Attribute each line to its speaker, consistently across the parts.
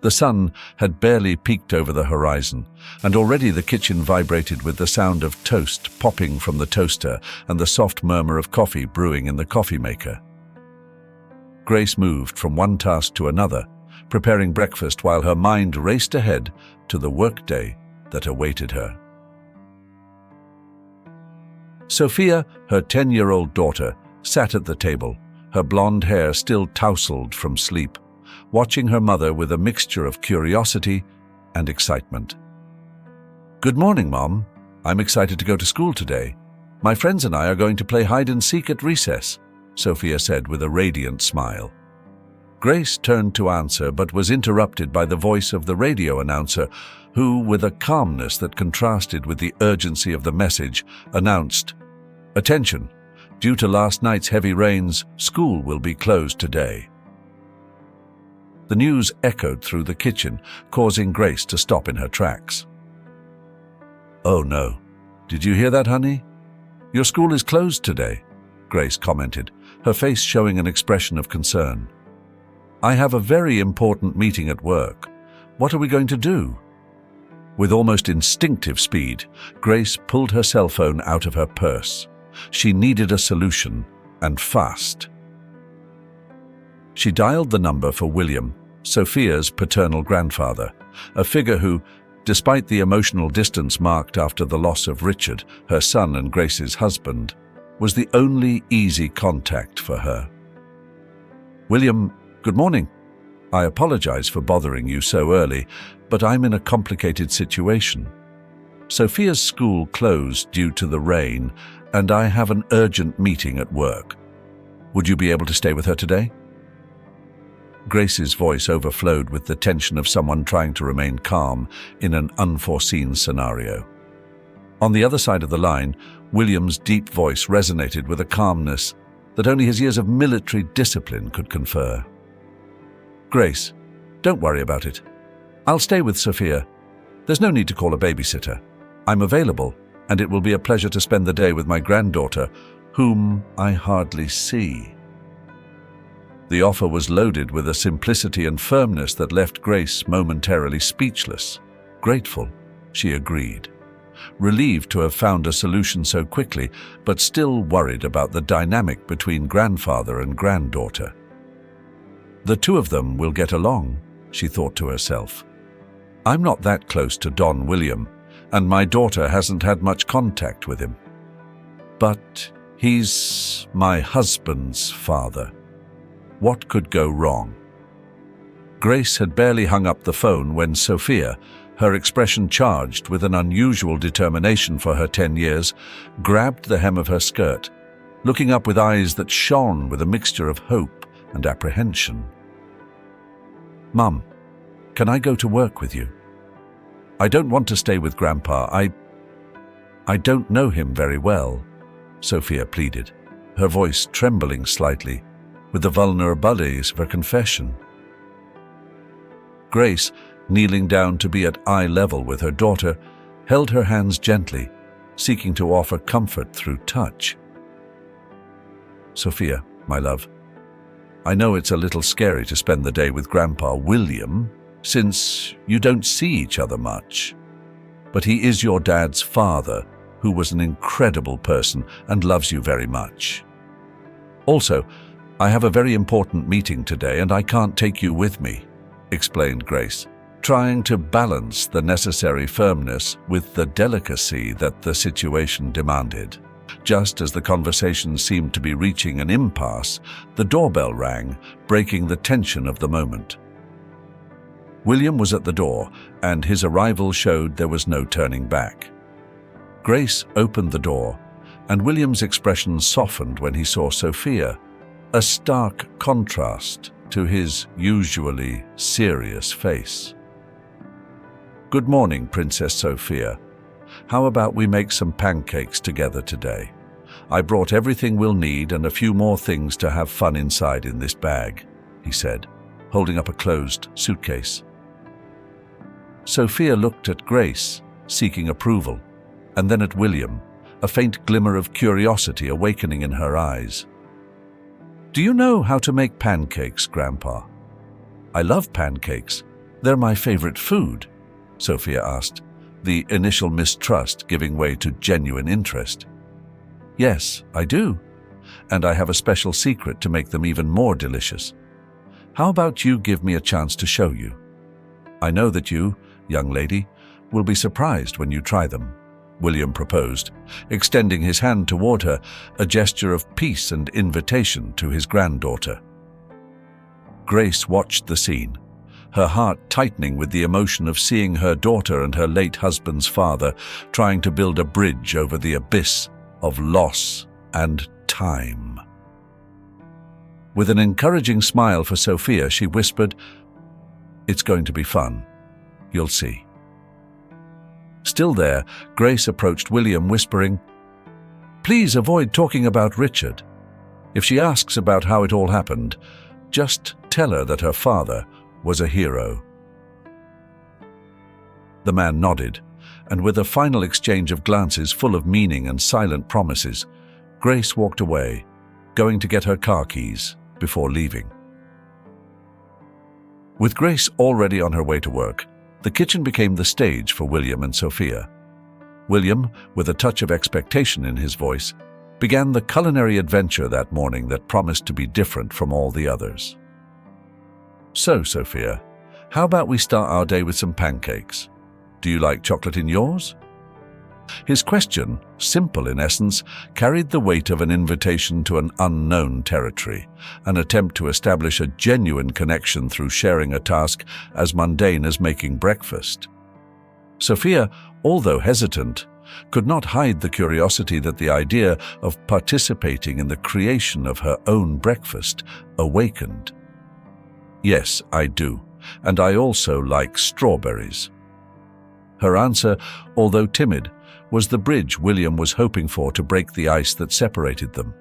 Speaker 1: The sun had barely peeked over the horizon, and already the kitchen vibrated with the sound of toast popping from the toaster and the soft murmur of coffee brewing in the coffee maker. Grace moved from one task to another, preparing breakfast while her mind raced ahead to the workday that awaited her. Sophia, her 10-year-old daughter, sat at the table, her blonde hair still tousled from sleep, watching her mother with a mixture of curiosity and excitement. "Good morning, Mom. I'm excited to go to school today. My friends and I are going to play hide and seek at recess," Sophia said with a radiant smile. Grace turned to answer but was interrupted by the voice of the radio announcer who, with a calmness that contrasted with the urgency of the message, announced, "Attention! Due to last night's heavy rains, school will be closed today." The news echoed through the kitchen, causing Grace to stop in her tracks. "Oh no. Did you hear that, honey? Your school is closed today," Grace commented, her face showing an expression of concern. "I have a very important meeting at work. What are we going to do?" With almost instinctive speed, Grace pulled her cell phone out of her purse. She needed a solution, and fast. She dialed the number for William, Sophia's paternal grandfather, a figure who, despite the emotional distance marked after the loss of Richard, her son and Grace's husband, was the only easy contact for her. "William, good morning. I apologize for bothering you so early, but I'm in a complicated situation. Sophia's school closed due to the rain, and I have an urgent meeting at work. Would you be able to stay with her today?" Grace's voice overflowed with the tension of someone trying to remain calm in an unforeseen scenario. On the other side of the line, William's deep voice resonated with a calmness that only his years of military discipline could confer. "Grace, don't worry about it. I'll stay with Sophia. There's no need to call a babysitter. I'm available, and it will be a pleasure to spend the day with my granddaughter, whom I hardly see." The offer was loaded with a simplicity and firmness that left Grace momentarily speechless. Grateful, she agreed. Relieved to have found a solution so quickly, but still worried about the dynamic between grandfather and granddaughter. The two of them will get along, she thought to herself. I'm not that close to Don William, and my daughter hasn't had much contact with him. But he's my husband's father. What could go wrong? Grace had barely hung up the phone when Sophia, her expression charged with an unusual determination for her 10 years, grabbed the hem of her skirt, looking up with eyes that shone with a mixture of hope and apprehension. "Mum, can I go to work with you? I don't want to stay with Grandpa. I don't know him very well," Sophia pleaded, her voice trembling slightly with the vulnerabilities of her confession. Grace, kneeling down to be at eye level with her daughter, held her hands gently, seeking to offer comfort through touch. "Sophia, my love, I know it's a little scary to spend the day with Grandpa William, since you don't see each other much. But he is your dad's father, who was an incredible person and loves you very much. Also, I have a very important meeting today and I can't take you with me," explained Grace, trying to balance the necessary firmness with the delicacy that the situation demanded. Just as the conversation seemed to be reaching an impasse, the doorbell rang, breaking the tension of the moment. William was at the door, and his arrival showed there was no turning back. Grace opened the door, and William's expression softened when he saw Sophia, a stark contrast to his usually serious face. "Good morning, Princess Sophia. How about we make some pancakes together today? I brought everything we'll need and a few more things to have fun inside in this bag," he said, holding up a closed suitcase. Sophia looked at Grace, seeking approval, and then at William, a faint glimmer of curiosity awakening in her eyes. "Do you know how to make pancakes, Grandpa? I love pancakes. They're my favorite food, Sophia asked, the initial mistrust giving way to genuine interest. Yes, I do, and I have a special secret to make them even more delicious. How about you give me a chance to show you? I know that you, young lady, will be surprised when you try them, William proposed, extending his hand toward her, a gesture of peace and invitation to his granddaughter. Grace watched the scene, her heart tightening with the emotion of seeing her daughter and her late husband's father trying to build a bridge over the abyss of loss and time. With an encouraging smile for Sophia, she whispered, "It's going to be fun. You'll see." Still there, Grace approached William, whispering, "Please avoid talking about Richard. If she asks about how it all happened, just tell her that her father was a hero." The man nodded, and with a final exchange of glances full of meaning and silent promises, Grace walked away, going to get her car keys before leaving. With Grace already on her way to work, the kitchen became the stage for William and Sophia. William, with a touch of expectation in his voice, began the culinary adventure that morning that promised to be different from all the others. "So, Sophia, how about we start our day with some pancakes? Do you like chocolate in yours?" His question, simple in essence, carried the weight of an invitation to an unknown territory, an attempt to establish a genuine connection through sharing a task as mundane as making breakfast. Sophia, although hesitant, could not hide the curiosity that the idea of participating in the creation of her own breakfast awakened. "Yes, I do, and I also like strawberries." Her answer, although timid, was the bridge William was hoping for to break the ice that separated them.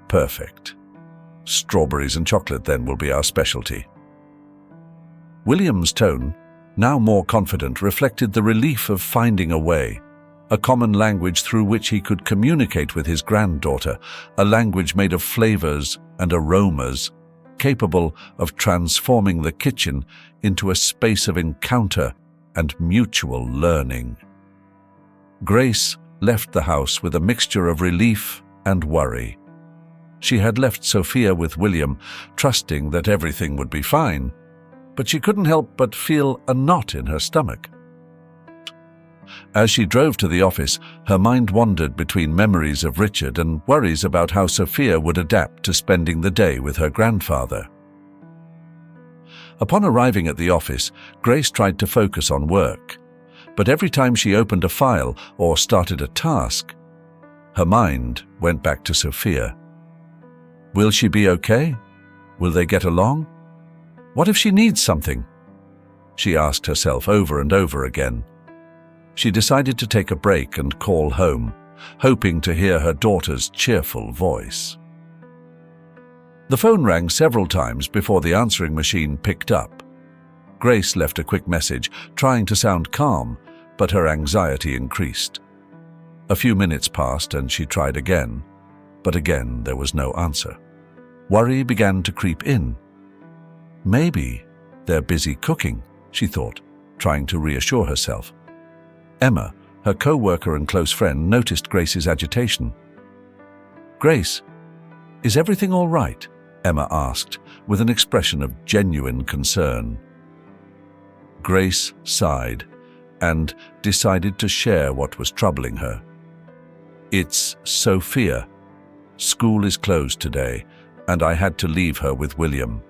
Speaker 1: "Perfect. Strawberries and chocolate then will be our specialty." William's tone, now more confident, reflected the relief of finding a way, a common language through which he could communicate with his granddaughter, a language made of flavors and aromas, capable of transforming the kitchen into a space of encounter and mutual learning. Grace left the house with a mixture of relief and worry. She had left Sophia with William, trusting that everything would be fine, but she couldn't help but feel a knot in her stomach. As she drove to the office, her mind wandered between memories of Richard and worries about how Sophia would adapt to spending the day with her grandfather. Upon arriving at the office, Grace tried to focus on work, but every time she opened a file or started a task, her mind went back to Sophia. Will she be okay? Will they get along? What if she needs something? She asked herself over and over again. She decided to take a break and call home, hoping to hear her daughter's cheerful voice. The phone rang several times before the answering machine picked up. Grace left a quick message, trying to sound calm, but her anxiety increased. A few minutes passed and she tried again, but again there was no answer. Worry began to creep in. Maybe they're busy cooking, she thought, trying to reassure herself. Emma, her co-worker and close friend, noticed Grace's agitation. "Grace, is everything all right?" Emma asked, with an expression of genuine concern. Grace sighed and decided to share what was troubling her. "It's Sophia. School is closed today, and I had to leave her with William.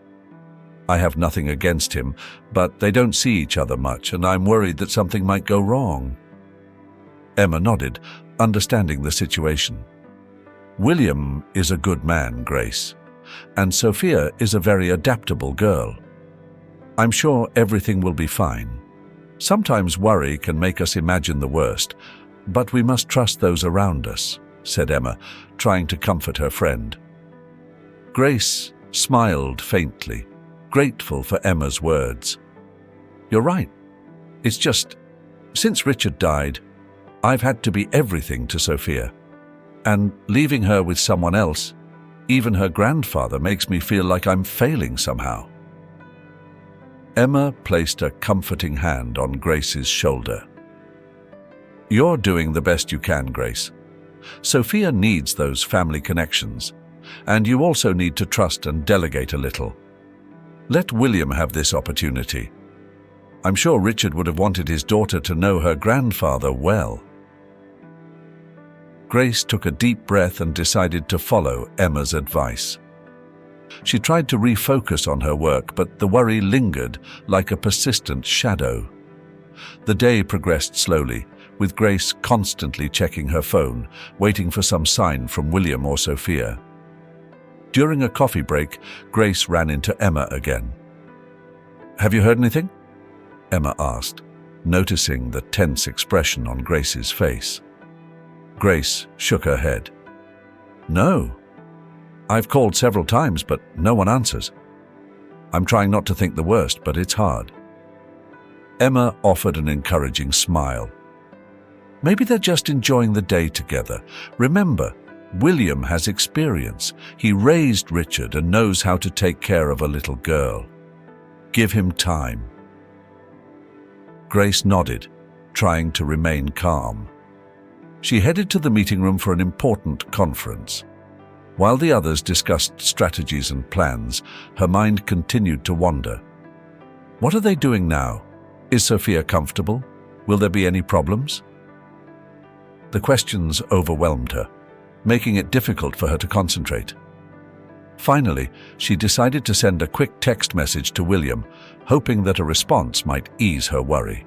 Speaker 1: I have nothing against him, but they don't see each other much, and I'm worried that something might go wrong." Emma nodded, understanding the situation. "William is a good man, Grace, and Sophia is a very adaptable girl. I'm sure everything will be fine. Sometimes worry can make us imagine the worst, but we must trust those around us," said Emma, trying to comfort her friend. Grace smiled faintly, grateful for Emma's words. "You're right. It's just, since Richard died, I've had to be everything to Sophia, and leaving her with someone else, even her grandfather, makes me feel like I'm failing somehow." Emma placed a comforting hand on Grace's shoulder. "You're doing the best you can, Grace. Sophia needs those family connections, and you also need to trust and delegate a little. Let William have this opportunity. I'm sure Richard would have wanted his daughter to know her grandfather well." Grace took a deep breath and decided to follow Emma's advice. She tried to refocus on her work, but the worry lingered like a persistent shadow. The day progressed slowly, with Grace constantly checking her phone, waiting for some sign from William or Sophia. During a coffee break, Grace ran into Emma again. "Have you heard anything?" Emma asked, noticing the tense expression on Grace's face. Grace shook her head. "No. I've called several times, but no one answers. I'm trying not to think the worst, but it's hard." Emma offered an encouraging smile. "Maybe they're just enjoying the day together. Remember, William has experience. He raised Richard and knows how to take care of a little girl. Give him time." Grace nodded, trying to remain calm. She headed to the meeting room for an important conference. While the others discussed strategies and plans, her mind continued to wander. What are they doing now? Is Sophia comfortable? Will there be any problems? The questions overwhelmed her, making it difficult for her to concentrate. Finally, she decided to send a quick text message to William, hoping that a response might ease her worry.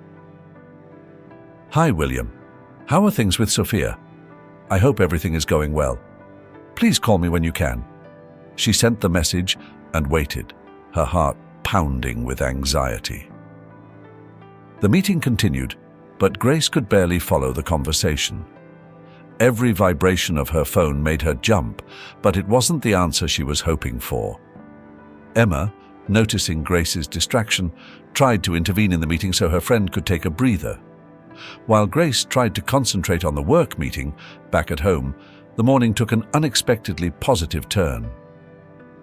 Speaker 1: "Hi, William. How are things with Sophia? I hope everything is going well. Please call me when you can." She sent the message and waited, her heart pounding with anxiety. The meeting continued, but Grace could barely follow the conversation. Every vibration of her phone made her jump, but it wasn't the answer she was hoping for. Emma, noticing Grace's distraction, tried to intervene in the meeting so her friend could take a breather. While Grace tried to concentrate on the work meeting, back at home, the morning took an unexpectedly positive turn.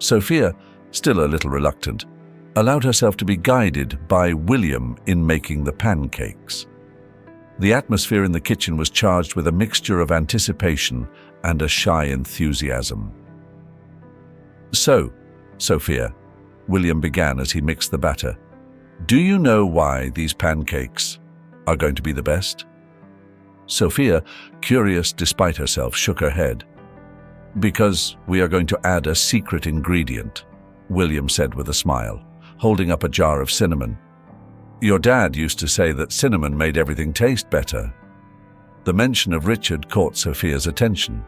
Speaker 1: Sophia, still a little reluctant, allowed herself to be guided by William in making the pancakes. The atmosphere in the kitchen was charged with a mixture of anticipation and a shy enthusiasm. "So, Sophia," William began as he mixed the batter, "do you know why these pancakes are going to be the best?" Sophia, curious despite herself, shook her head. "Because we are going to add a secret ingredient," William said with a smile, holding up a jar of cinnamon. "Your dad used to say that cinnamon made everything taste better." The mention of Richard caught Sophia's attention.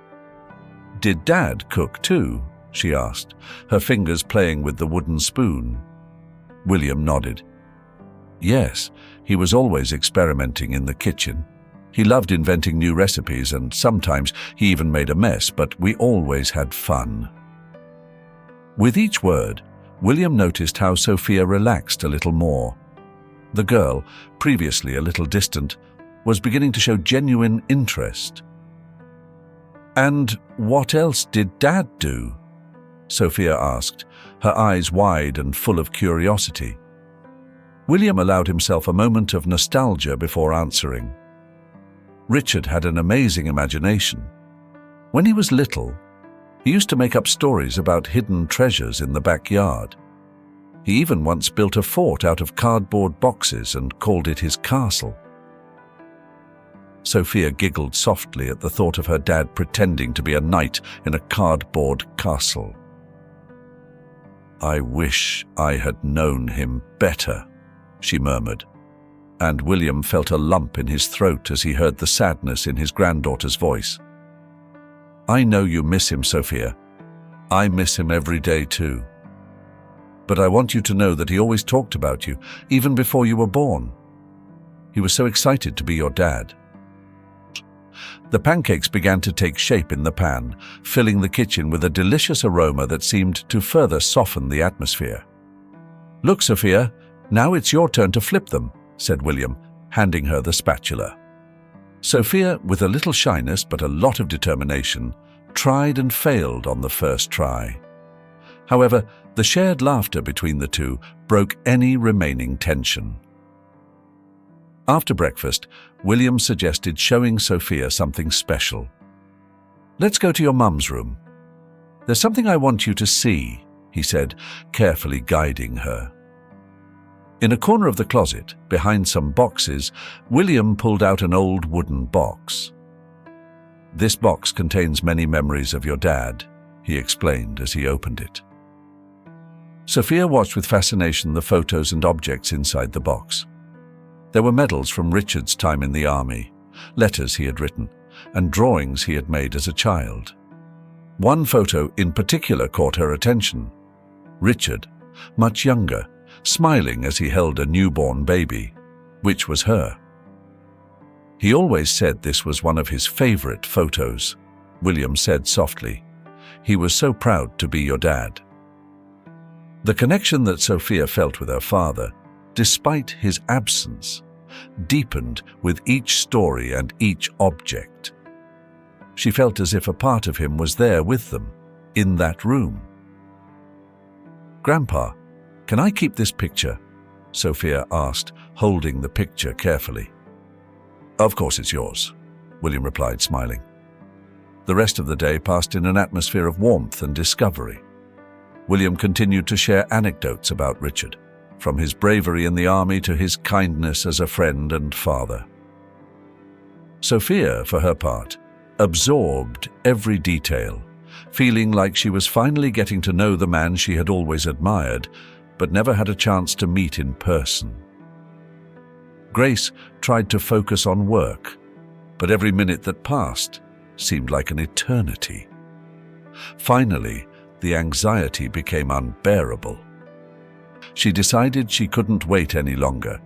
Speaker 1: "Did Dad cook too?" she asked, her fingers playing with the wooden spoon. William nodded. "Yes, he was always experimenting in the kitchen. He loved inventing new recipes, and sometimes he even made a mess, but we always had fun." With each word, William noticed how Sophia relaxed a little more. The girl, previously a little distant, was beginning to show genuine interest. "And what else did Dad do?" Sophia asked, her eyes wide and full of curiosity. William allowed himself a moment of nostalgia before answering. Richard had an amazing imagination. When he was little, he used to make up stories about hidden treasures in the backyard. He even once built a fort out of cardboard boxes and called it his castle. Sophia giggled softly at the thought of her dad pretending to be a knight in a cardboard castle. "I wish I had known him better," she murmured, and William felt a lump in his throat as he heard the sadness in his granddaughter's voice. "I know you miss him, Sophia. I miss him every day too. But I want you to know that he always talked about you, even before you were born. He was so excited to be your dad." The pancakes began to take shape in the pan, filling the kitchen with a delicious aroma that seemed to further soften the atmosphere. "Look, Sophia, now it's your turn to flip them," said William, handing her the spatula. Sophia, with a little shyness but a lot of determination, tried and failed on the first try. However, The shared laughter between the two broke any remaining tension. After breakfast, William suggested showing Sophia something special. "Let's go to your mum's room. There's something I want you to see," he said, carefully guiding her. In a corner of the closet, behind some boxes, William pulled out an old wooden box. "This box contains many memories of your dad," he explained as he opened it. Sophia watched with fascination the photos and objects inside the box. There were medals from Richard's time in the army, letters he had written, and drawings he had made as a child. One photo in particular caught her attention. Richard, much younger, smiling as he held a newborn baby, which was her. "He always said this was one of his favorite photos," William said softly. "He was so proud to be your dad." The connection that Sophia felt with her father, despite his absence, deepened with each story and each object. She felt as if a part of him was there with them, in that room. "Grandpa, can I keep this picture?" Sophia asked, holding the picture carefully. "Of course it's yours," William replied, smiling. The rest of the day passed in an atmosphere of warmth and discovery. William continued to share anecdotes about Richard, from his bravery in the army to his kindness as a friend and father. Sophia, for her part, absorbed every detail, feeling like she was finally getting to know the man she had always admired, but never had a chance to meet in person. Grace tried to focus on work, but every minute that passed seemed like an eternity. Finally, the anxiety became unbearable. She decided she couldn't wait any longer.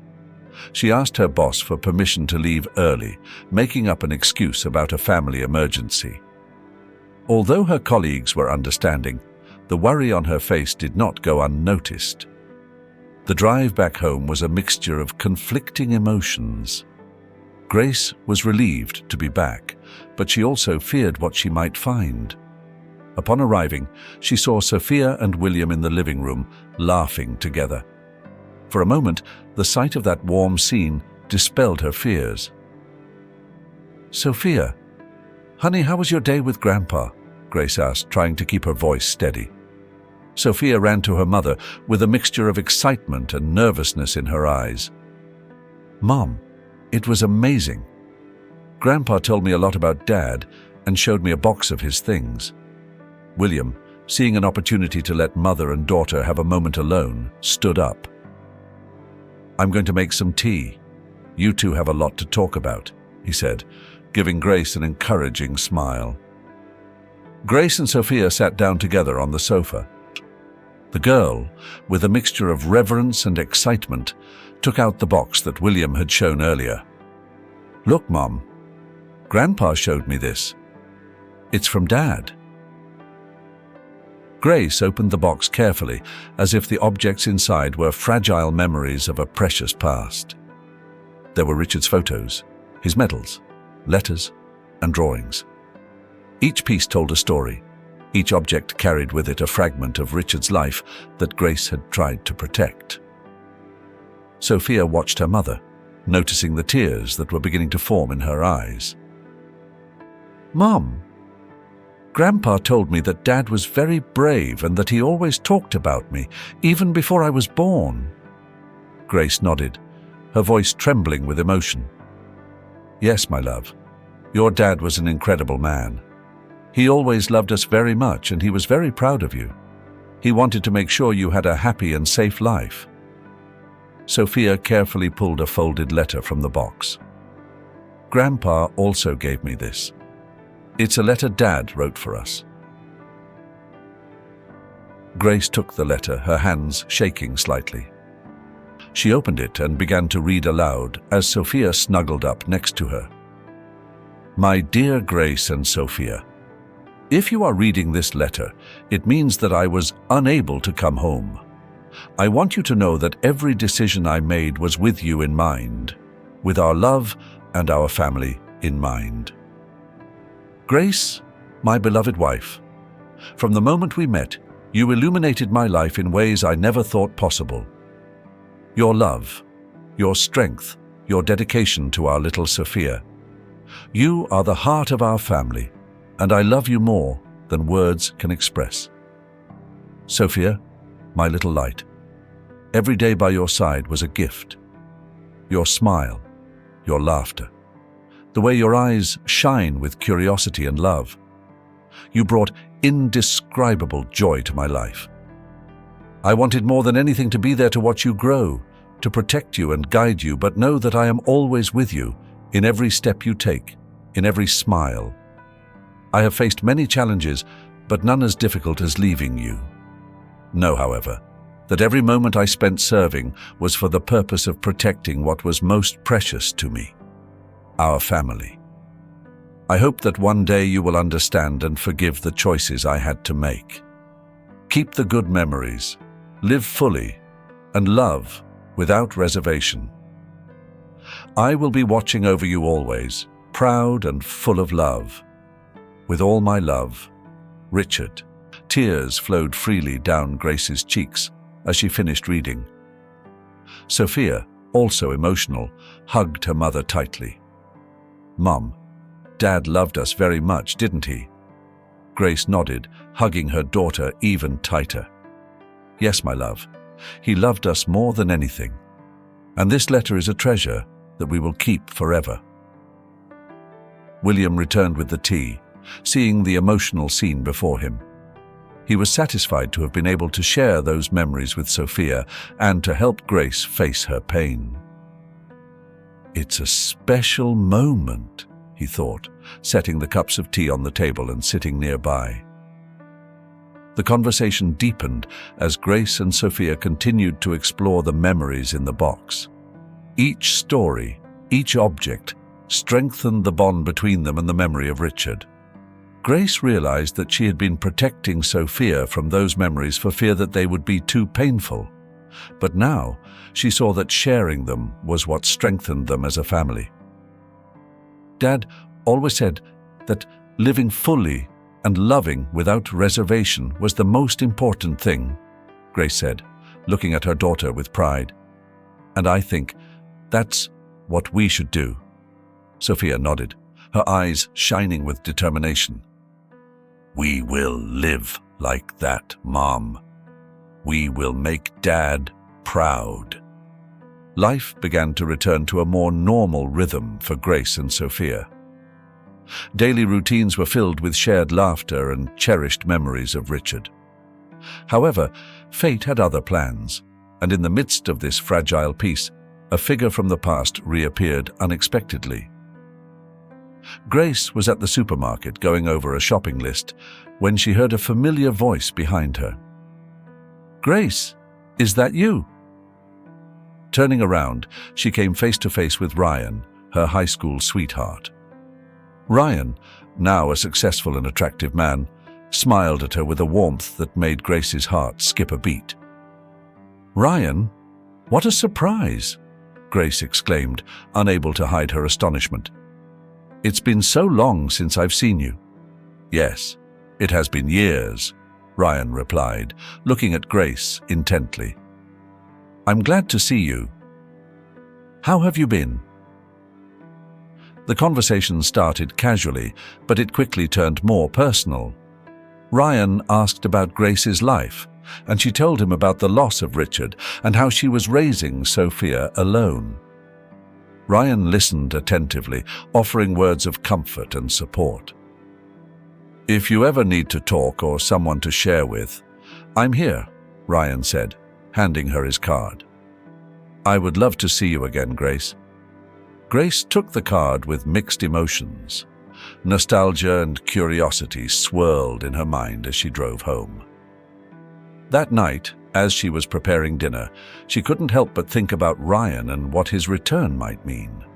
Speaker 1: She asked her boss for permission to leave early, making up an excuse about a family emergency. Although her colleagues were understanding, the worry on her face did not go unnoticed. The drive back home was a mixture of conflicting emotions. Grace was relieved to be back, but she also feared what she might find. Upon arriving, she saw Sophia and William in the living room, laughing together. For a moment, the sight of that warm scene dispelled her fears. "Sophia, honey, how was your day with Grandpa?" Grace asked, trying to keep her voice steady. Sophia ran to her mother with a mixture of excitement and nervousness in her eyes. "Mom, it was amazing. Grandpa told me a lot about Dad and showed me a box of his things." William, seeing an opportunity to let mother and daughter have a moment alone, stood up. "I'm going to make some tea. You two have a lot to talk about," he said, giving Grace an encouraging smile. Grace and Sophia sat down together on the sofa. The girl, with a mixture of reverence and excitement, took out the box that William had shown earlier. "Look, Mom, Grandpa showed me this. It's from Dad." Grace opened the box carefully, as if the objects inside were fragile memories of a precious past. There were Richard's photos, his medals, letters, and drawings. Each piece told a story. Each object carried with it a fragment of Richard's life that Grace had tried to protect. Sophia watched her mother, noticing the tears that were beginning to form in her eyes. "Mom, Grandpa told me that Dad was very brave and that he always talked about me, even before I was born." Grace nodded, her voice trembling with emotion. "Yes, my love, your dad was an incredible man. He always loved us very much and he was very proud of you. He wanted to make sure you had a happy and safe life." Sophia carefully pulled a folded letter from the box. "Grandpa also gave me this. It's a letter Dad wrote for us." Grace took the letter, her hands shaking slightly. She opened it and began to read aloud as Sophia snuggled up next to her. "My dear Grace and Sophia, if you are reading this letter, it means that I was unable to come home. I want you to know that every decision I made was with you in mind, with our love and our family in mind. Grace, my beloved wife, from the moment we met, You illuminated my life in ways I never thought possible. Your love, your strength, your dedication to our little Sophia. You are the heart of our family, and I love you more than words can express. Sophia, my little light, every day by your side was a gift. Your smile, your laughter, the way your eyes shine with curiosity and love. You brought indescribable joy to my life. I wanted more than anything to be there to watch you grow, to protect you and guide you, but know that I am always with you in every step you take, in every smile. I have faced many challenges, but none as difficult as leaving you. Know, however, that every moment I spent serving was for the purpose of protecting what was most precious to me, our family. I hope that one day you will understand and forgive the choices I had to make. Keep the good memories, live fully, and love without reservation. I will be watching over you always, proud and full of love. With all my love, Richard. Tears flowed freely down Grace's cheeks as she finished reading. Sophia, also emotional, hugged her mother tightly. Mum, Dad loved us very much, didn't he? Grace nodded, hugging her daughter even tighter. Yes, my love, he loved us more than anything. And this letter is a treasure that we will keep forever. William returned with the tea, seeing the emotional scene before him. He was satisfied to have been able to share those memories with Sophia and to help Grace face her pain. It's a special moment, he thought, setting the cups of tea on the table and sitting nearby. The conversation deepened as Grace and Sophia continued to explore the memories in the box. Each story, each object, strengthened the bond between them and the memory of Richard. Grace realized that she had been protecting Sophia from those memories for fear that they would be too painful. But now she saw that sharing them was what strengthened them as a family. Dad always said that living fully and loving without reservation was the most important thing, Grace said, looking at her daughter with pride. And I think that's what we should do. Sophia nodded, her eyes shining with determination. We will live like that, Mom. We will make Dad proud. Life began to return to a more normal rhythm for Grace and Sophia. Daily routines were filled with shared laughter and cherished memories of Richard. However, fate had other plans, and in the midst of this fragile peace, a figure from the past reappeared unexpectedly. Grace was at the supermarket going over a shopping list when she heard a familiar voice behind her. Grace, is that you? Turning around, she came face to face with Ryan, her high school sweetheart. Ryan, now a successful and attractive man, smiled at her with a warmth that made Grace's heart skip a beat. Ryan, what a surprise! Grace exclaimed, unable to hide her astonishment. It's been so long since I've seen you. Yes, it has been years, Ryan replied, looking at Grace intently. I'm glad to see you. How have you been? The conversation started casually, but it quickly turned more personal. Ryan asked about Grace's life, and she told him about the loss of Richard and how she was raising Sophia alone. Ryan listened attentively, offering words of comfort and support. If you ever need to talk or someone to share with, I'm here, Ryan said, handing her his card. I would love to see you again, Grace. Grace took the card with mixed emotions. Nostalgia and curiosity swirled in her mind as she drove home. That night, as she was preparing dinner, she couldn't help but think about Ryan and what his return might mean.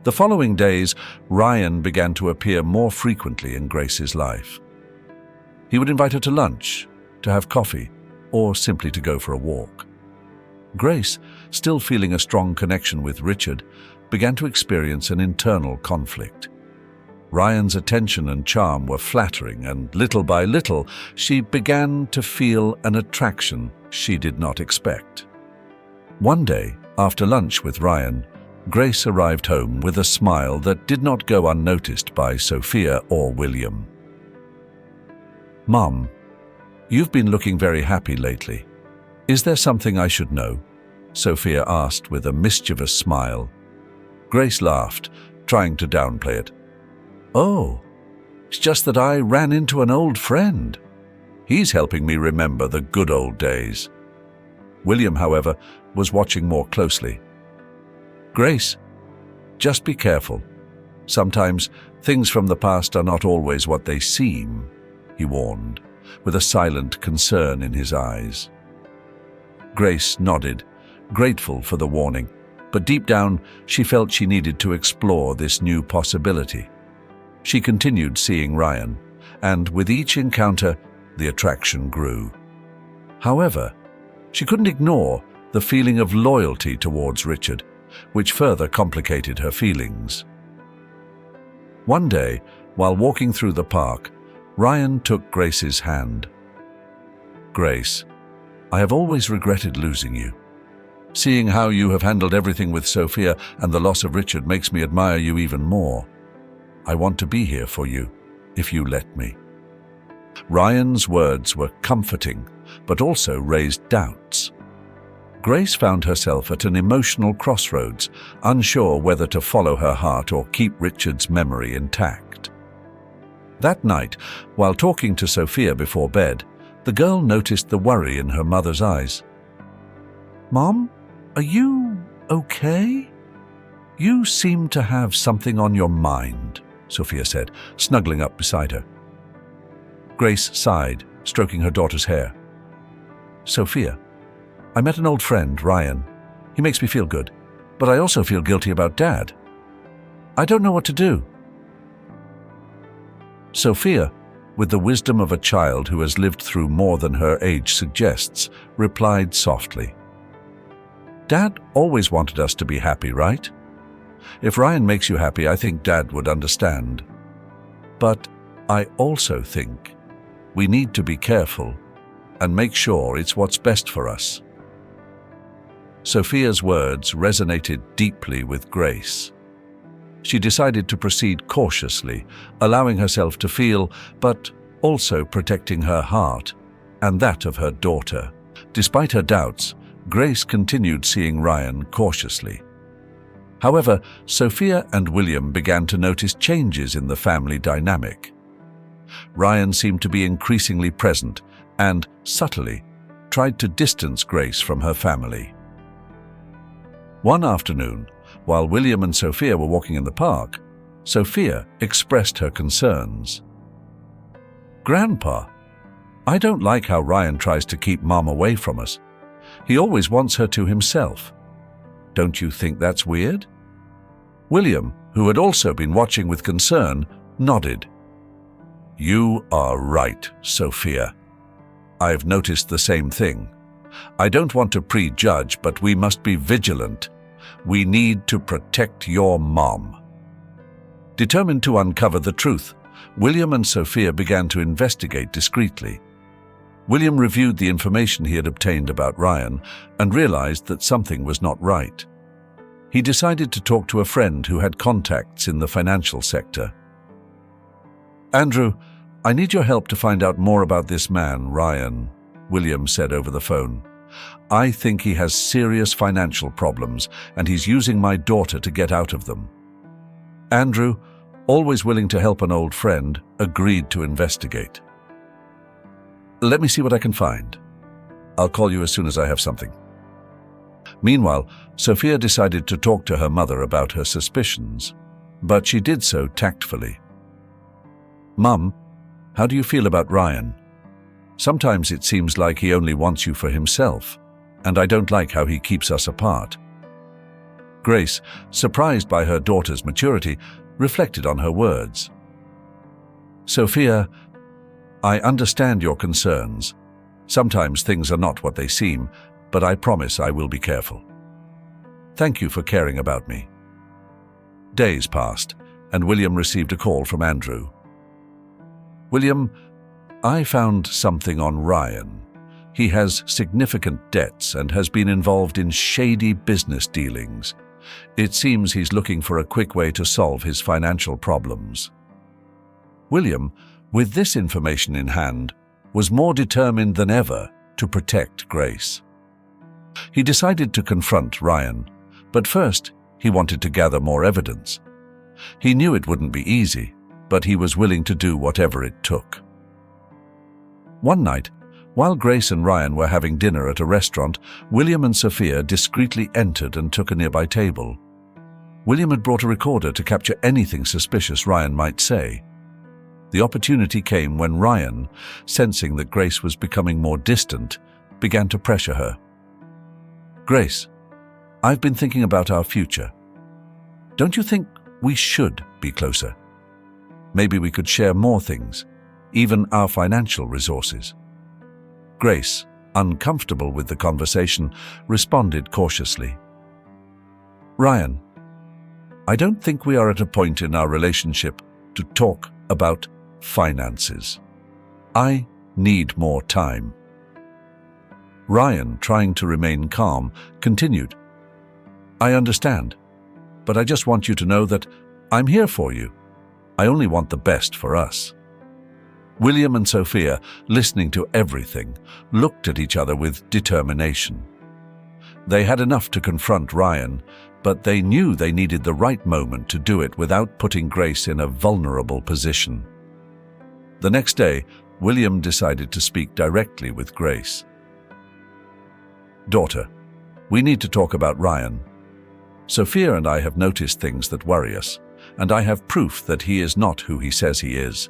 Speaker 1: The following days, Ryan began to appear more frequently in Grace's life. He would invite her to lunch, to have coffee, or simply to go for a walk. Grace, still feeling a strong connection with Richard, began to experience an internal conflict. Ryan's attention and charm were flattering, and little by little, she began to feel an attraction she did not expect. One day, after lunch with Ryan, Grace arrived home with a smile that did not go unnoticed by Sophia or William. "Mom, you've been looking very happy lately. Is there something I should know?" Sophia asked with a mischievous smile. Grace laughed, trying to downplay it. "Oh, it's just that I ran into an old friend. He's helping me remember the good old days." William, however, was watching more closely. "Grace, just be careful. Sometimes things from the past are not always what they seem," he warned, with a silent concern in his eyes. Grace nodded, grateful for the warning, but deep down she felt she needed to explore this new possibility. She continued seeing Ryan, and with each encounter, the attraction grew. However, she couldn't ignore the feeling of loyalty towards Richard, which further complicated her feelings. One day, while walking through the park, Ryan took Grace's hand. "Grace, I have always regretted losing you. Seeing how you have handled everything with Sophia and the loss of Richard makes me admire you even more. I want to be here for you, if you let me." Ryan's words were comforting, but also raised doubts. Grace found herself at an emotional crossroads, unsure whether to follow her heart or keep Richard's memory intact. That night, while talking to Sophia before bed, the girl noticed the worry in her mother's eyes. "Mom, are you okay? You seem to have something on your mind," Sophia said, snuggling up beside her. Grace sighed, stroking her daughter's hair. "Sophia, I met an old friend, Ryan. He makes me feel good, but I also feel guilty about Dad. I don't know what to do." Sophia, with the wisdom of a child who has lived through more than her age suggests, replied softly. "Dad always wanted us to be happy, right? If Ryan makes you happy, I think Dad would understand. But I also think we need to be careful and make sure it's what's best for us." Sophia's words resonated deeply with Grace. She decided to proceed cautiously, allowing herself to feel, but also protecting her heart and that of her daughter. Despite her doubts, Grace continued seeing Ryan cautiously. However, Sophia and William began to notice changes in the family dynamic. Ryan seemed to be increasingly present and, subtly, tried to distance Grace from her family. One afternoon, while William and Sophia were walking in the park, Sophia expressed her concerns. "Grandpa, I don't like how Ryan tries to keep Mom away from us. He always wants her to himself. Don't you think that's weird?" William, who had also been watching with concern, nodded. "You are right, Sophia. I've noticed the same thing. I don't want to prejudge, but we must be vigilant. We need to protect your mom." Determined to uncover the truth, William and Sophia began to investigate discreetly. William reviewed the information he had obtained about Ryan and realized that something was not right. He decided to talk to a friend who had contacts in the financial sector. "Andrew, I need your help to find out more about this man, Ryan," William said over the phone. "I think he has serious financial problems, and he's using my daughter to get out of them." Andrew, always willing to help an old friend, agreed to investigate. "Let me see what I can find. I'll call you as soon as I have something." Meanwhile, Sophia decided to talk to her mother about her suspicions, but she did so tactfully. "Mum, how do you feel about Ryan? Sometimes it seems like he only wants you for himself, and I don't like how he keeps us apart." Grace, surprised by her daughter's maturity, reflected on her words. "Sophia, I understand your concerns. Sometimes things are not what they seem, but I promise I will be careful. Thank you for caring about me." Days passed, and William received a call from Andrew. "William, I found something on Ryan. He has significant debts and has been involved in shady business dealings. It seems he's looking for a quick way to solve his financial problems." William, with this information in hand, was more determined than ever to protect Grace. He decided to confront Ryan, but first he wanted to gather more evidence. He knew it wouldn't be easy, but he was willing to do whatever it took. One night, while Grace and Ryan were having dinner at a restaurant, William and Sophia discreetly entered and took a nearby table. William had brought a recorder to capture anything suspicious Ryan might say. The opportunity came when Ryan, sensing that Grace was becoming more distant, began to pressure her. "Grace, I've been thinking about our future. Don't you think we should be closer? Maybe we could share more things, even our financial resources." Grace, uncomfortable with the conversation, responded cautiously. "Ryan, I don't think we are at a point in our relationship to talk about finances. I need more time." Ryan, trying to remain calm, continued, "I understand, but I just want you to know that I'm here for you. I only want the best for us." William and Sophia, listening to everything, looked at each other with determination. They had enough to confront Ryan, but they knew they needed the right moment to do it without putting Grace in a vulnerable position. The next day, William decided to speak directly with Grace. "Daughter, we need to talk about Ryan. Sophia and I have noticed things that worry us, and I have proof that he is not who he says he is."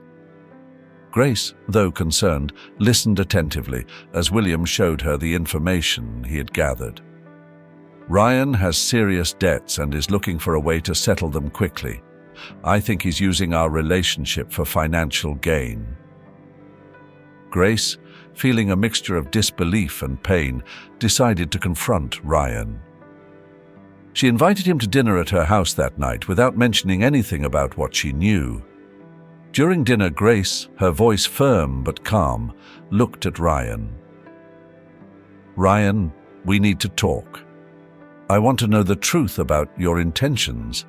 Speaker 1: Grace, though concerned, listened attentively as William showed her the information he had gathered. "Ryan has serious debts and is looking for a way to settle them quickly. I think he's using our relationship for financial gain." Grace, feeling a mixture of disbelief and pain, decided to confront Ryan. She invited him to dinner at her house that night without mentioning anything about what she knew. During dinner, Grace, her voice firm but calm, looked at Ryan. "Ryan, we need to talk. I want to know the truth about your intentions.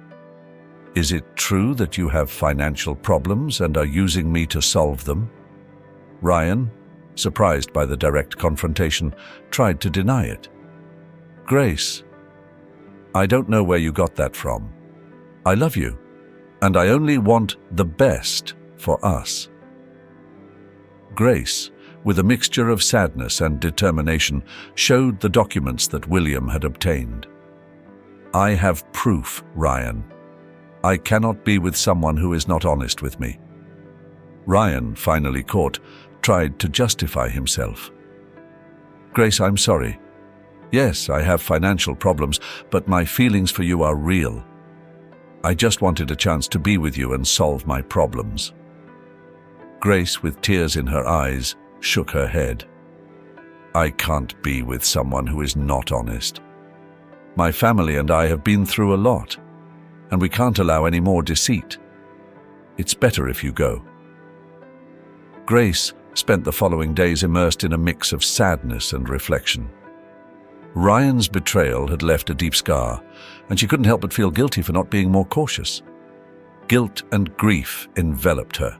Speaker 1: Is it true that you have financial problems and are using me to solve them?" Ryan, surprised by the direct confrontation, tried to deny it. "Grace, I don't know where you got that from. I love you, and I only want the best for us." Grace, with a mixture of sadness and determination, showed the documents that William had obtained. "I have proof, Ryan. I cannot be with someone who is not honest with me." Ryan, finally caught, tried to justify himself. "Grace, I'm sorry. Yes, I have financial problems, but my feelings for you are real. I just wanted a chance to be with you and solve my problems." Grace, with tears in her eyes, shook her head. "I can't be with someone who is not honest. My family and I have been through a lot, and we can't allow any more deceit. It's better if you go." Grace spent the following days immersed in a mix of sadness and reflection. Ryan's betrayal had left a deep scar, and she couldn't help but feel guilty for not being more cautious. Guilt and grief enveloped her,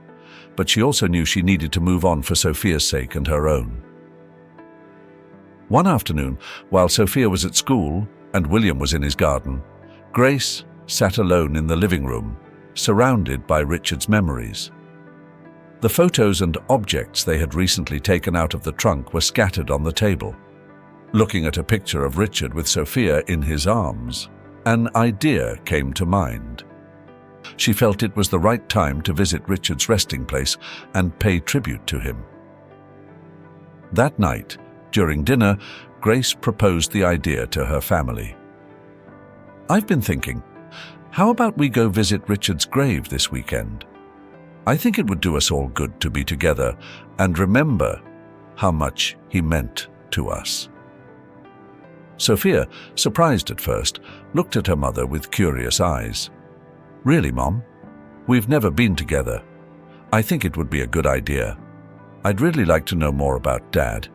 Speaker 1: but she also knew she needed to move on for Sophia's sake and her own. One afternoon, while Sophia was at school and William was in his garden, Grace sat alone in the living room, surrounded by Richard's memories. The photos and objects they had recently taken out of the trunk were scattered on the table. Looking at a picture of Richard with Sophia in his arms, an idea came to mind. She felt it was the right time to visit Richard's resting place and pay tribute to him. That night, during dinner, Grace proposed the idea to her family. "I've been thinking, how about we go visit Richard's grave this weekend? I think it would do us all good to be together and remember how much he meant to us." Sophia, surprised at first, looked at her mother with curious eyes. "Really, Mom? We've never been together. I think it would be a good idea. I'd really like to know more about Dad."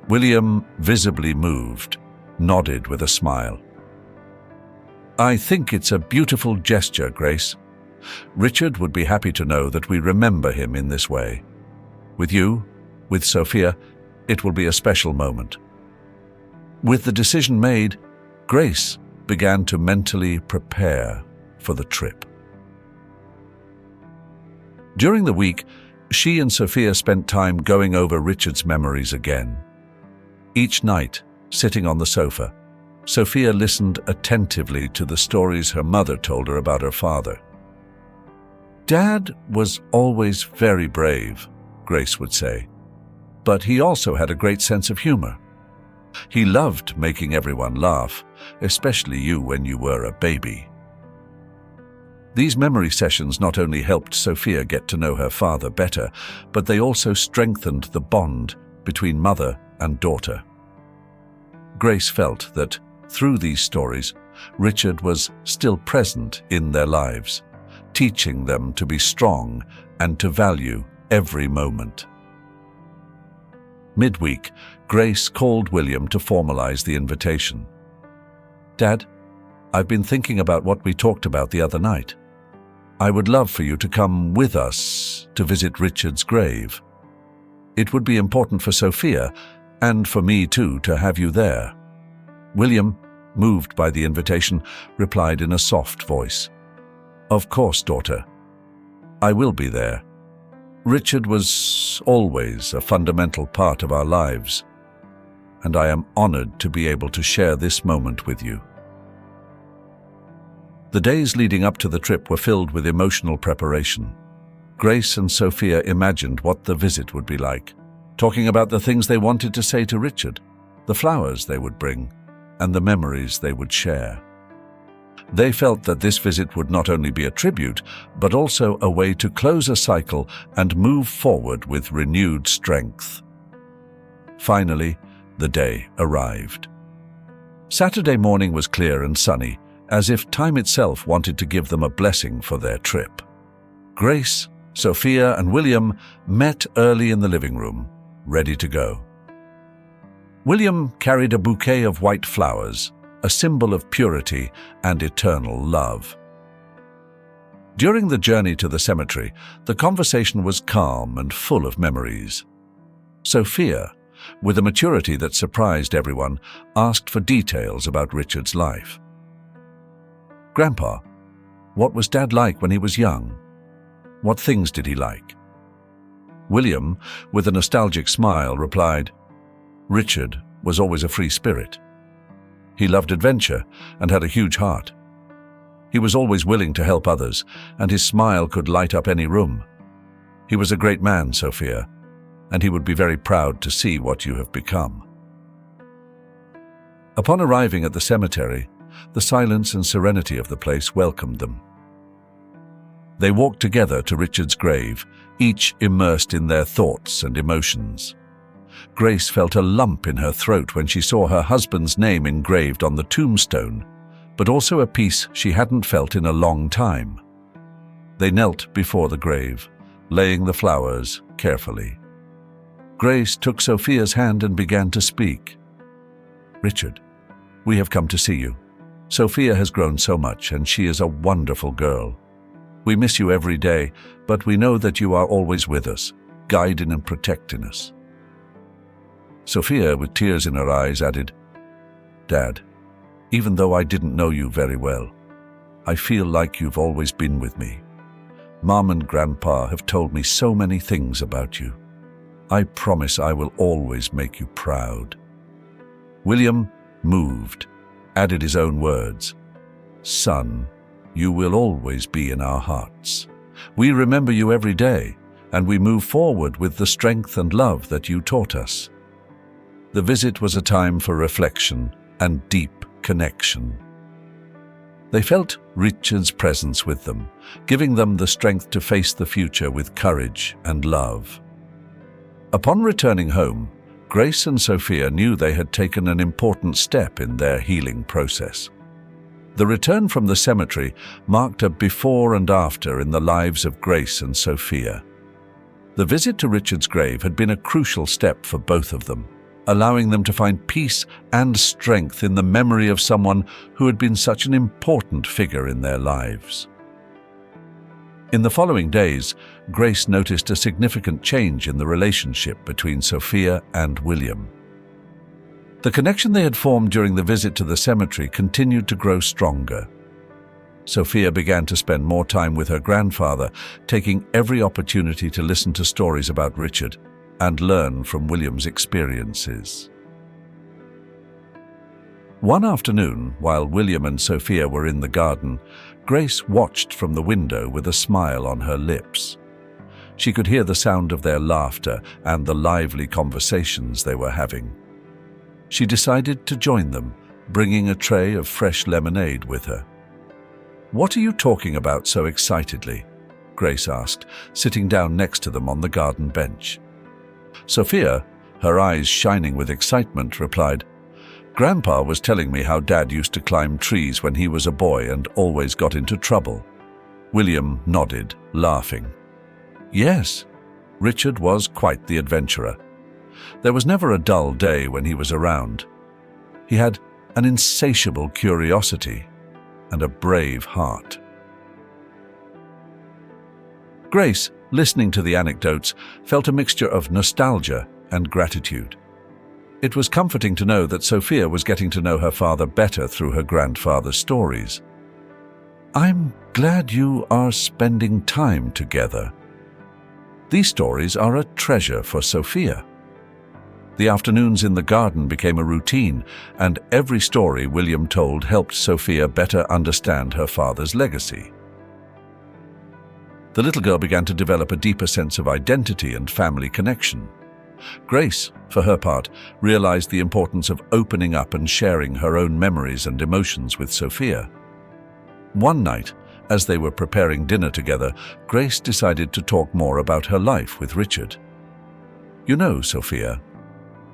Speaker 1: William, visibly moved, nodded with a smile. "I think it's a beautiful gesture, Grace. Richard would be happy to know that we remember him in this way. With you, with Sophia, it will be a special moment." With the decision made, Grace began to mentally prepare for the trip. During the week, she and Sophia spent time going over Richard's memories again. Each night, sitting on the sofa, Sophia listened attentively to the stories her mother told her about her father. "Dad was always very brave," Grace would say, "but he also had a great sense of humor. He loved making everyone laugh, especially you when you were a baby." These memory sessions not only helped Sophia get to know her father better, but they also strengthened the bond between mother and daughter. Grace felt that, through these stories, Richard was still present in their lives, teaching them to be strong and to value every moment. Midweek, Grace called William to formalize the invitation. "Dad, I've been thinking about what we talked about the other night. I would love for you to come with us to visit Richard's grave. It would be important for Sophia, and for me too, to have you there." William, moved by the invitation, replied in a soft voice, "Of course, daughter. I will be there. Richard was always a fundamental part of our lives, and I am honored to be able to share this moment with you." The days leading up to the trip were filled with emotional preparation. Grace and Sophia imagined what the visit would be like, talking about the things they wanted to say to Richard, the flowers they would bring, and the memories they would share. They felt that this visit would not only be a tribute, but also a way to close a cycle and move forward with renewed strength. Finally, the day arrived. Saturday morning was clear and sunny, as if time itself wanted to give them a blessing for their trip. Grace, Sophia, and William met early in the living room, ready to go. William carried a bouquet of white flowers, a symbol of purity and eternal love. During the journey to the cemetery, the conversation was calm and full of memories. Sophia, with a maturity that surprised everyone, asked for details about Richard's life. "Grandpa, what was Dad like when he was young? What things did he like?" William, with a nostalgic smile, replied, "Richard was always a free spirit. He loved adventure and had a huge heart. He was always willing to help others, and his smile could light up any room. He was a great man, Sophia, and he would be very proud to see what you have become." Upon arriving at the cemetery, the silence and serenity of the place welcomed them. They walked together to Richard's grave, each immersed in their thoughts and emotions. Grace felt a lump in her throat when she saw her husband's name engraved on the tombstone, but also a peace she hadn't felt in a long time. They knelt before the grave, laying the flowers carefully. Grace took Sophia's hand and began to speak. "Richard, we have come to see you. Sophia has grown so much, and she is a wonderful girl. We miss you every day, but we know that you are always with us, guiding and protecting us." Sophia, with tears in her eyes, added, "Dad, even though I didn't know you very well, I feel like you've always been with me. Mom and Grandpa have told me so many things about you. I promise I will always make you proud." William, moved, added his own words, "Son, you will always be in our hearts. We remember you every day, and we move forward with the strength and love that you taught us." The visit was a time for reflection and deep connection. They felt Richard's presence with them, giving them the strength to face the future with courage and love. Upon returning home, Grace and Sophia knew they had taken an important step in their healing process. The return from the cemetery marked a before and after in the lives of Grace and Sophia. The visit to Richard's grave had been a crucial step for both of them, allowing them to find peace and strength in the memory of someone who had been such an important figure in their lives. In the following days, Grace noticed a significant change in the relationship between Sophia and William. The connection they had formed during the visit to the cemetery continued to grow stronger. Sophia began to spend more time with her grandfather, taking every opportunity to listen to stories about Richard and learn from William's experiences. One afternoon, while William and Sophia were in the garden, Grace watched from the window with a smile on her lips. She could hear the sound of their laughter and the lively conversations they were having. She decided to join them, bringing a tray of fresh lemonade with her. "What are you talking about so excitedly?" Grace asked, sitting down next to them on the garden bench. Sophia, her eyes shining with excitement, replied, "Grandpa was telling me how Dad used to climb trees when he was a boy and always got into trouble." William nodded, laughing. Yes, Richard was quite the adventurer. There was never a dull day when he was around. He had an insatiable curiosity and a brave heart. Grace, listening to the anecdotes, felt a mixture of nostalgia and gratitude. It was comforting to know that Sophia was getting to know her father better through her grandfather's stories. "I'm glad you are spending time together." These stories are a treasure for Sophia. The afternoons in the garden became a routine, and every story William told helped Sophia better understand her father's legacy. The little girl began to develop a deeper sense of identity and family connection. Grace, for her part, realized the importance of opening up and sharing her own memories and emotions with Sophia. One night, as they were preparing dinner together, Grace decided to talk more about her life with Richard. "You know, Sophia,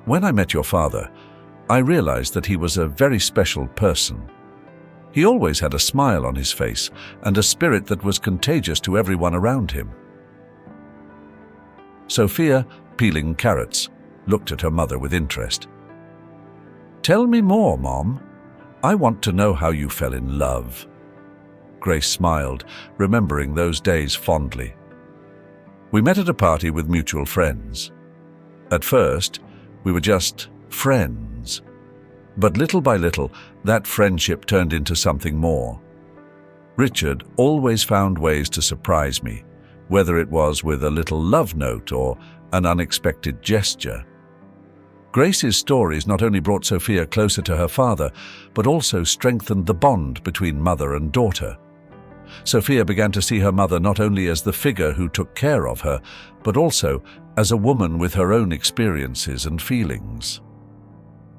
Speaker 1: when I met your father, I realized that he was a very special person. He always had a smile on his face and a spirit that was contagious to everyone around him." Sophia, peeling carrots, looked at her mother with interest. "Tell me more, Mom. I want to know how you fell in love." Grace smiled, remembering those days fondly. "We met at a party with mutual friends. At first, we were just friends. But little by little, that friendship turned into something more. Richard always found ways to surprise me, whether it was with a little love note or an unexpected gesture." Grace's stories not only brought Sophia closer to her father, but also strengthened the bond between mother and daughter. Sophia began to see her mother not only as the figure who took care of her, but also as a woman with her own experiences and feelings.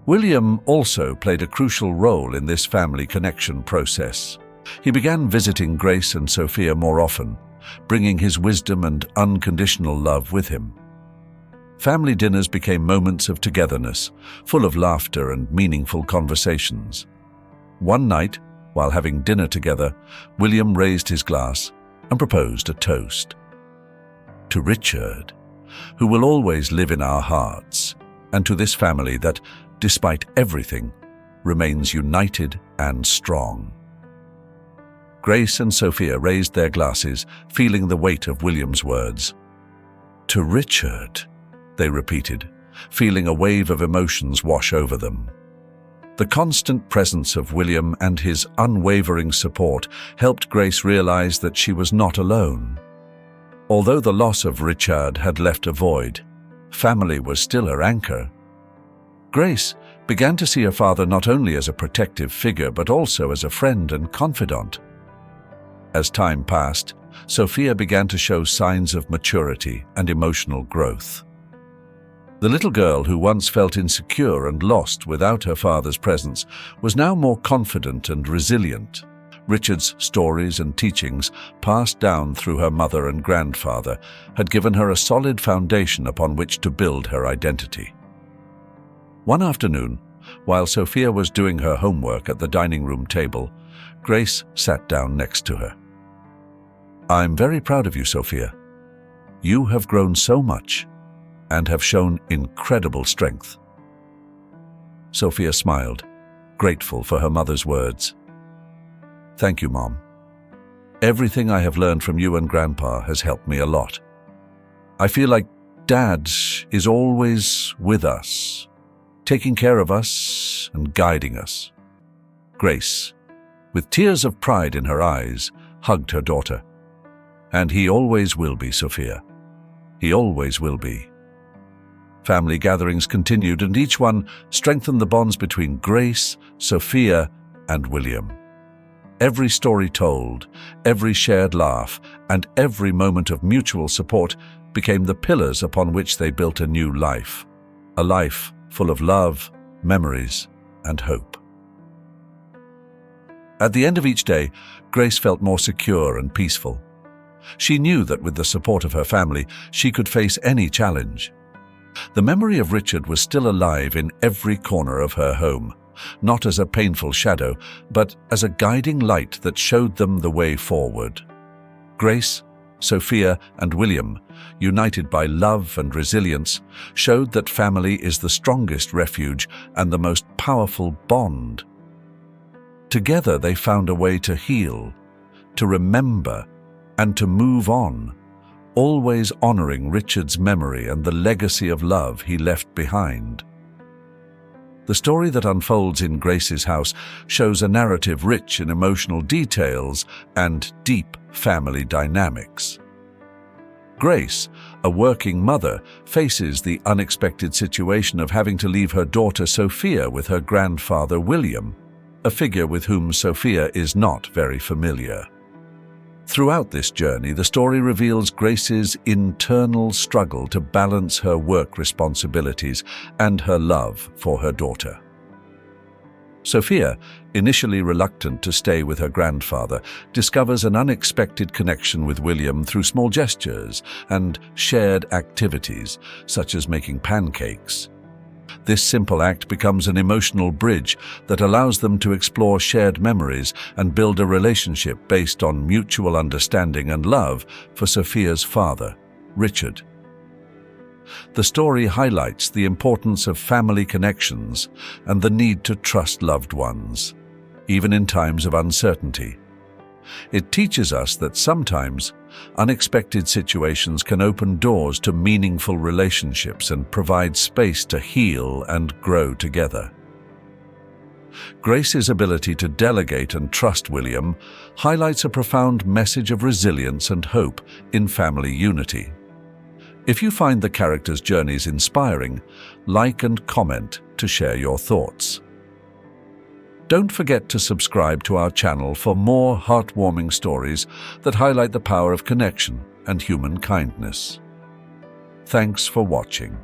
Speaker 1: William also played a crucial role in this family connection process. He began visiting Grace and Sophia more often, bringing his wisdom and unconditional love with him. Family dinners became moments of togetherness, full of laughter and meaningful conversations. One night, while having dinner together, William raised his glass and proposed a toast. "To Richard, who will always live in our hearts, and to this family that, despite everything, remains united and strong." Grace and Sophia raised their glasses, feeling the weight of William's words. "To Richard," they repeated, feeling a wave of emotions wash over them. The constant presence of William and his unwavering support helped Grace realize that she was not alone. Although the loss of Richard had left a void, family was still her anchor. Grace began to see her father not only as a protective figure but also as a friend and confidant. As time passed, Sophia began to show signs of maturity and emotional growth. The little girl who once felt insecure and lost without her father's presence was now more confident and resilient. Richard's stories and teachings, passed down through her mother and grandfather, had given her a solid foundation upon which to build her identity. One afternoon, While Sophia was doing her homework at the dining room table, Grace sat down next to her. "I'm very proud of you, Sophia. You have grown so much and have shown incredible strength." Sophia smiled, grateful for her mother's words. "Thank you, Mom. Everything I have learned from you and Grandpa has helped me a lot. I feel like Dad is always with us, taking care of us and guiding us." Grace, with tears of pride in her eyes, hugged her daughter. "And he always will be, Sophia. He always will be." Family gatherings continued, and each one strengthened the bonds between Grace, Sophia, and William. Every story told, every shared laugh, and every moment of mutual support became the pillars upon which they built a new life. A life full of love, memories, and hope. At the end of each day, Grace felt more secure and peaceful. She knew that with the support of her family, she could face any challenge. The memory of Richard was still alive in every corner of her home, not as a painful shadow, but as a guiding light that showed them the way forward. Grace, Sophia, and William, united by love and resilience, showed that family is the strongest refuge and the most powerful bond. Together they found a way to heal, to remember, and to move on, always honoring Richard's memory and the legacy of love he left behind. The story that unfolds in Grace's house shows a narrative rich in emotional details and deep family dynamics. Grace, a working mother, faces the unexpected situation of having to leave her daughter Sophia with her grandfather William, a figure with whom Sophia is not very familiar. Throughout this journey, the story reveals Grace's internal struggle to balance her work responsibilities and her love for her daughter. Sophia, initially reluctant to stay with her grandfather, discovers an unexpected connection with William through small gestures and shared activities, such as making pancakes. This simple act becomes an emotional bridge that allows them to explore shared memories and build a relationship based on mutual understanding and love for Sophia's father, Richard. The story highlights the importance of family connections and the need to trust loved ones, even in times of uncertainty. It teaches us that sometimes unexpected situations can open doors to meaningful relationships and provide space to heal and grow together. Grace's ability to delegate and trust William highlights a profound message of resilience and hope in family unity. If you find the characters' journeys inspiring, like and comment to share your thoughts. Don't forget to subscribe to our channel for more heartwarming stories that highlight the power of connection and human kindness. Thanks for watching.